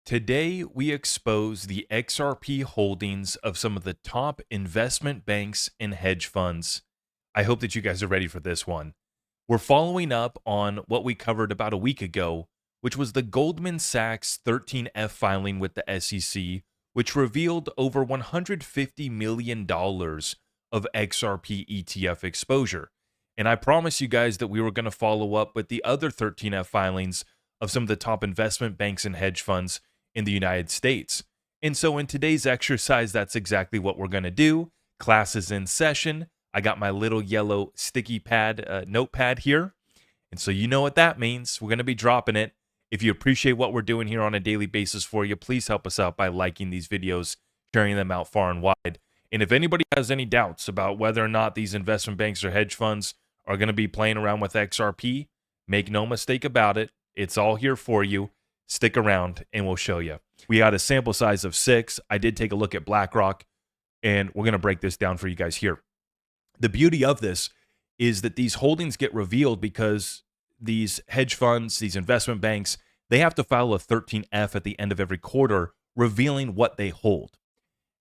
Today, we expose the XRP holdings of some of the top investment banks and hedge funds. I hope that you guys are ready for this one. We're following up on what we covered about a week ago, which was the Goldman Sachs 13F filing with the SEC, which revealed over $150 million of XRP ETF exposure. And I promised you guys that we were going to follow up with the other 13F filings of some of the top investment banks and hedge funds in the United States. And so in today's exercise, that's exactly what we're going to do. Class is in session. I got my little yellow sticky pad, notepad here. And so you know what that means. We're going to be dropping it. If you appreciate what we're doing here on a daily basis for you, please help us out by liking these videos, sharing them out far and wide. And if anybody has any doubts about whether or not these investment banks or hedge funds are going to be playing around with XRP, make no mistake about it. It's all here for you. Stick around and we'll show you. We had a sample size of 6. I did take a look at BlackRock, and we're going to break this down for you guys here. The beauty of this is that these holdings get revealed because these hedge funds, these investment banks, they have to file a 13F at the end of every quarter revealing what they hold.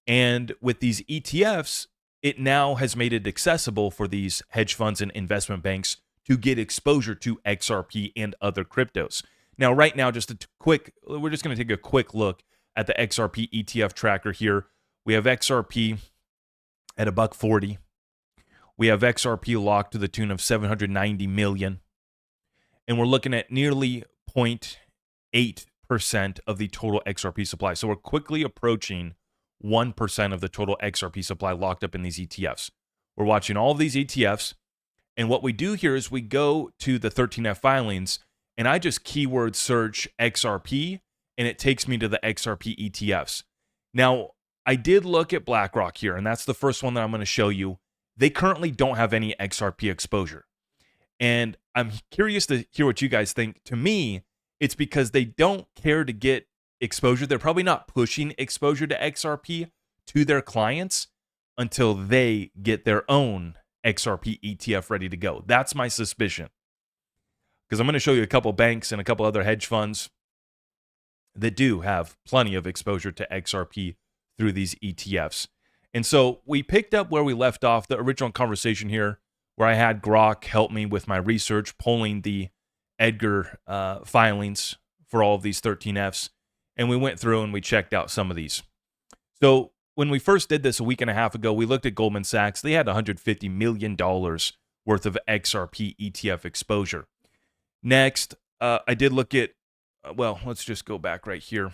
And with these ETFs, it now has made it accessible for these hedge funds and investment banks to get exposure to XRP and other cryptos. Now, right now, we're just going to take a quick look at the XRP ETF tracker here. We have XRP at $1.40. We have XRP locked to the tune of 790 million. And we're looking at nearly 0.8% of the total XRP supply. So we're quickly approaching 1% of the total XRP supply locked up in these ETFs. We're watching all of these ETFs. And what we do here is we go to the 13F filings, and I just keyword search XRP, and it takes me to the XRP ETFs. Now, I did look at BlackRock here, and that's the first one that I'm going to show you. They currently don't have any XRP exposure. And I'm curious to hear what you guys think. To me, it's because they don't care to get exposure. They're probably not pushing exposure to XRP to their clients until they get their own XRP ETF ready to go. That's my suspicion. Because I'm going to show you a couple banks and a couple other hedge funds that do have plenty of exposure to XRP through these ETFs. And so we picked up where we left off, the original conversation here, where I had Grok help me with my research, pulling the Edgar filings for all of these 13Fs. And we went through and we checked out some of these. So when we first did this a week and a half ago, we looked at Goldman Sachs. They had $150 million worth of XRP ETF exposure. Next, I did look at, let's just go back right here.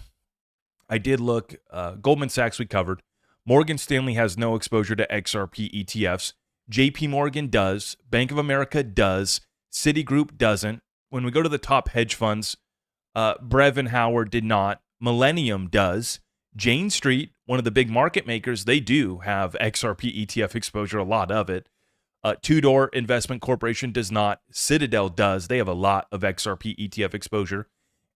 I did look, Goldman Sachs we covered. Morgan Stanley has no exposure to XRP ETFs. JP Morgan does. Bank of America does. Citigroup doesn't. When we go to the top hedge funds, Brevin Howard did not. Millennium does. Jane Street, one of the big market makers, they do have XRP ETF exposure, a lot of it. Tudor Investment Corporation does not. Citadel does. They have a lot of XRP ETF exposure.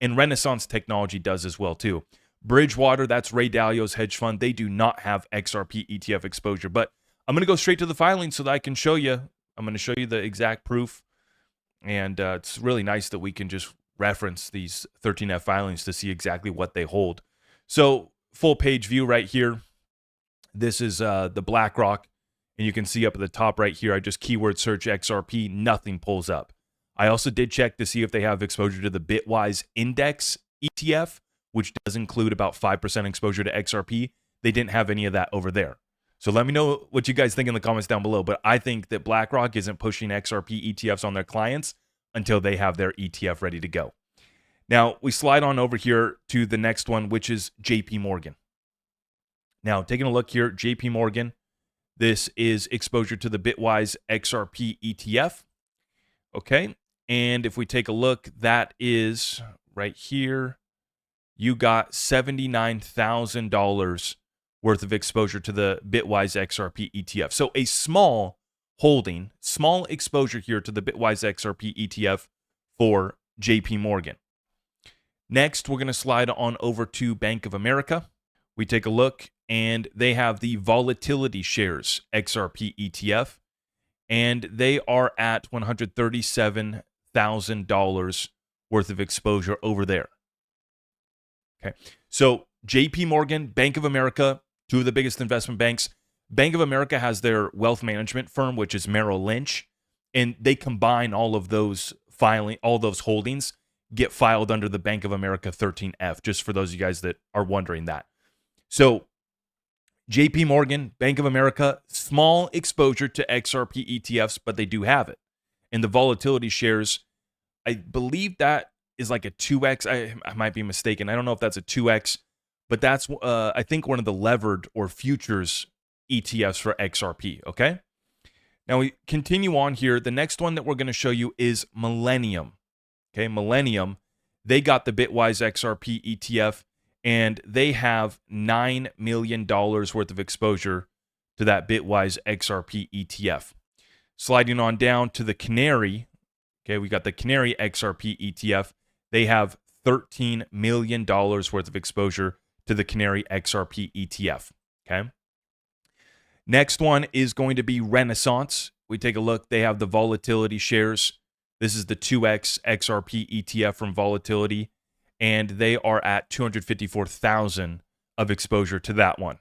And Renaissance Technology does as well, too. Bridgewater, that's Ray Dalio's hedge fund. They do not have XRP ETF exposure. But I'm going to go straight to the filing so that I can show you. I'm going to show you the exact proof. And it's really nice that we can just reference these 13F filings to see exactly what they hold. So full page view right here. This is the BlackRock. And you can see up at the top right here, I just keyword search XRP, nothing pulls up. I also did check to see if they have exposure to the Bitwise Index ETF, which does include about 5% exposure to XRP. They didn't have any of that over there. So let me know what you guys think in the comments down below. But I think that BlackRock isn't pushing XRP ETFs on their clients until they have their ETF ready to go. Now, we slide on over here to the next one, which is JP Morgan. Now, taking a look here, JP Morgan. This is exposure to the Bitwise XRP ETF. Okay. And if we take a look, that is right here. You got $79,000 worth of exposure to the Bitwise XRP ETF. So a small holding, small exposure here to the Bitwise XRP ETF for JP Morgan. Next, we're going to slide on over to Bank of America. We take a look, and they have the Volatility Shares XRP ETF, and they are at $137,000 worth of exposure over there. Okay. So JP Morgan, Bank of America, two of the biggest investment banks. Bank of America has their wealth management firm, which is Merrill Lynch, and they combine all of those holdings get filed under the Bank of America 13F, just for those of you guys that are wondering that. So JP Morgan, Bank of America, small exposure to XRP ETFs, but they do have it. And the volatility shares, I believe that is like a 2x. I might be mistaken. I don't know if that's a 2x, but that's, I think, one of the levered or futures ETFs for XRP, okay? Now we continue on here. The next one that we're going to show you is Millennium. Okay, Millennium, they got the Bitwise XRP ETF, and they have $9 million worth of exposure to that Bitwise XRP ETF. Sliding on down to the Canary, okay, we got the Canary XRP ETF. They have $13 million worth of exposure to the Canary XRP ETF, okay? Next one is going to be Renaissance. We take a look. They have the volatility shares. This is the 2X XRP ETF from Volatility, and they are at 254,000 of exposure to that one.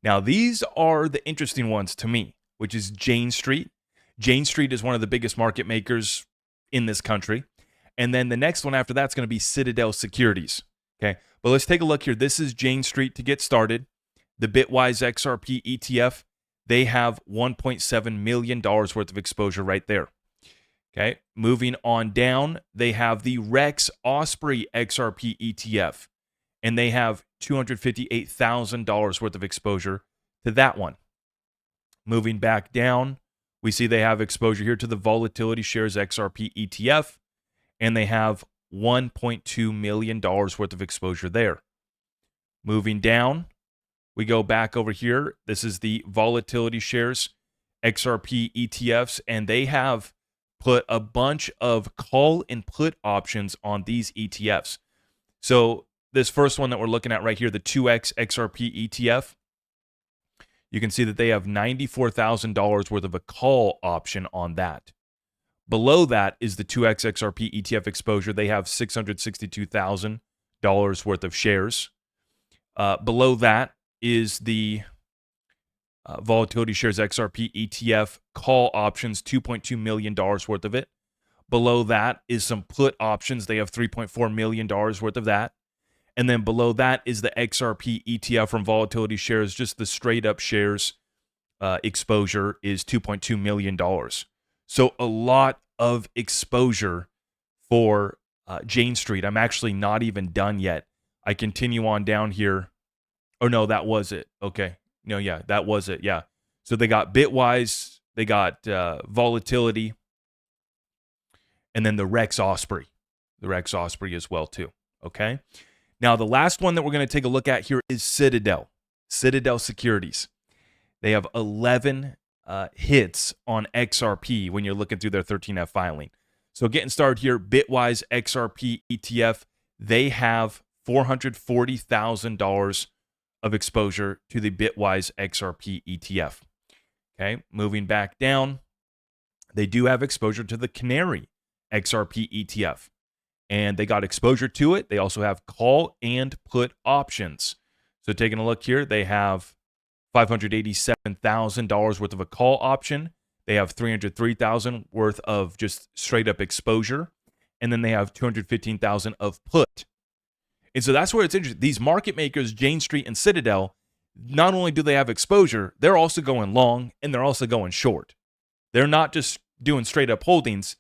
Now, these are the interesting ones to me, which is Jane Street. Jane Street is one of the biggest market makers in this country. And then the next one after that's going to be Citadel Securities. Okay, but let's take a look here. This is Jane Street to get started. The Bitwise XRP ETF, they have $1.7 million worth of exposure right there. Okay, moving on down, they have the Rex Osprey XRP ETF, and they have $258,000 worth of exposure to that one. Moving back down, we see they have exposure here to the Volatility Shares XRP ETF, and they have $1.2 million worth of exposure there. Moving down, we go back over here. This is the Volatility Shares XRP ETFs, and they have put a bunch of call and put options on these ETFs. So this first one that we're looking at right here, the 2X XRP ETF, you can see that they have $94,000 worth of a call option on that. Below that is the 2X XRP ETF exposure. They have $662,000 worth of shares. Below that is the Volatility Shares XRP ETF call options, $2.2 million worth of it. Below that is some put options. They have $3.4 million worth of that. And then below that is the XRP ETF from Volatility Shares, just the straight up shares exposure is $2.2 million. So a lot of exposure for Jane Street. I'm actually not even done yet. I continue on down here. Oh, no, that was it. Okay. No, yeah, that was it. Yeah. So they got Bitwise, they got Volatility, and then the Rex Osprey. The Rex Osprey as well, too. Okay. Now, the last one that we're going to take a look at here is Citadel Securities. They have 11 hits on XRP when you're looking through their 13F filing. So getting started here, Bitwise XRP ETF, they have $440,000 of exposure to the Bitwise XRP ETF. Okay, moving back down, they do have exposure to the Canary XRP ETF, and they got exposure to it. They also have call and put options. So taking a look here, they have $587,000 worth of a call option. They have $303,000 worth of just straight up exposure, and then they have $215,000 of put. And so that's where it's interesting. These market makers, Jane Street and Citadel, not only do they have exposure, they're also going long and they're also going short. They're not just doing straight up holdings.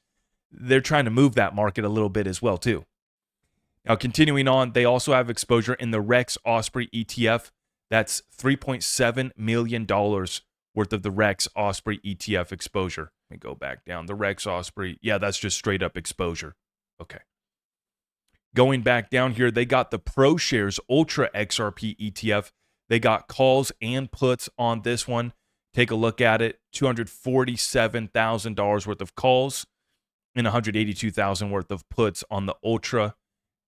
They're trying to move that market a little bit as well, too. Now, continuing on, they also have exposure in the Rex Osprey ETF. That's $3.7 million worth of the Rex Osprey ETF exposure. Let me go back down. The Rex Osprey, yeah, that's just straight up exposure. Okay. Going back down here, they got the ProShares Ultra XRP ETF. They got calls and puts on this one. Take a look at it. $247,000 worth of calls and $182,000 worth of puts on the Ultra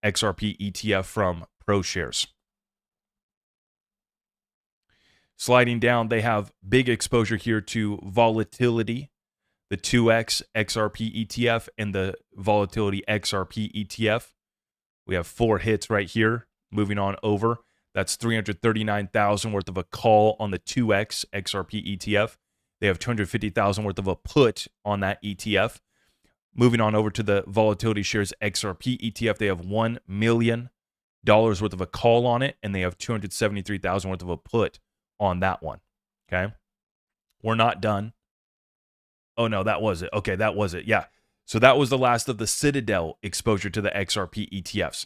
XRP ETF from ProShares. Sliding down, they have big exposure here to Volatility, the 2X XRP ETF, and the Volatility XRP ETF. We have 4 hits right here. Moving on over, that's 339,000 worth of a call on the 2X XRP ETF. They have 250,000 worth of a put on that ETF. Moving on over to the volatility shares XRP ETF, they have $1 million worth of a call on it, and they have 273,000 worth of a put on that one. Okay, we're not done. Oh no, that was it. Okay, that was it. Yeah. So that was the last of the Citadel exposure to the XRP ETFs.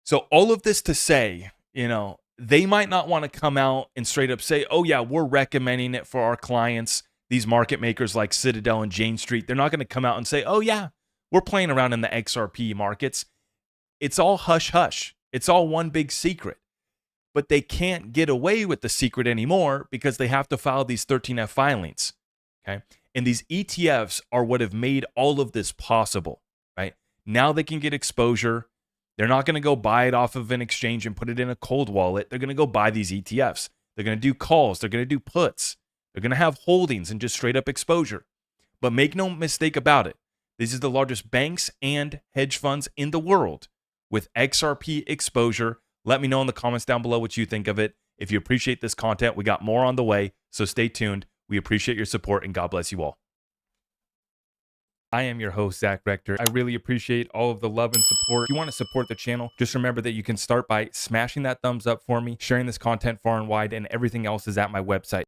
So all of this to say, they might not want to come out and straight up say, oh yeah, we're recommending it for our clients. These market makers like Citadel and Jane Street, they're not going to come out and say, oh yeah, we're playing around in the XRP markets. It's all hush hush. It's all one big secret. But they can't get away with the secret anymore because they have to file these 13F filings. Okay. And these ETFs are what have made all of this possible, right? Now they can get exposure. They're not going to go buy it off of an exchange and put it in a cold wallet. They're going to go buy these ETFs. They're going to do calls. They're going to do puts. They're going to have holdings and just straight up exposure. But make no mistake about it. These are the largest banks and hedge funds in the world with XRP exposure. Let me know in the comments down below what you think of it. If you appreciate this content, we got more on the way. So stay tuned. We appreciate your support and God bless you all. I am your host, Zach Rector. I really appreciate all of the love and support. If you want to support the channel, just remember that you can start by smashing that thumbs up for me, sharing this content far and wide, and everything else is at my website.